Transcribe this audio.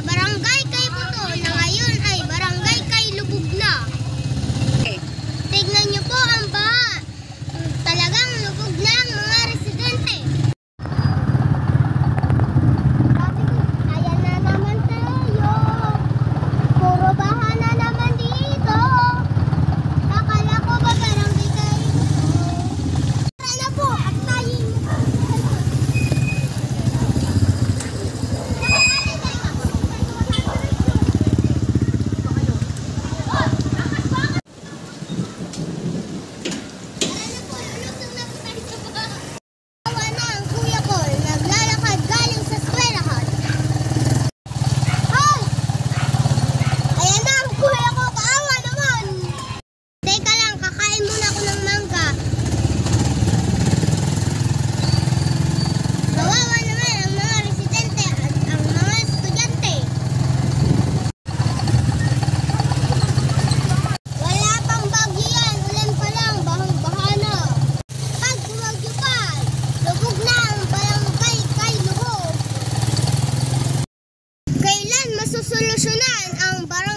Barangay Kay Buto na ngayon ay Barangay Kay Lubog na. Tignan niyo po ang baha. Talagang lubog na ang mga residente. Ayan na naman tayo. Puro baha na naman dito. Akala ko ba Barangay Kay Buto? Tara na po at tayo. Masusolusyonan ang barangay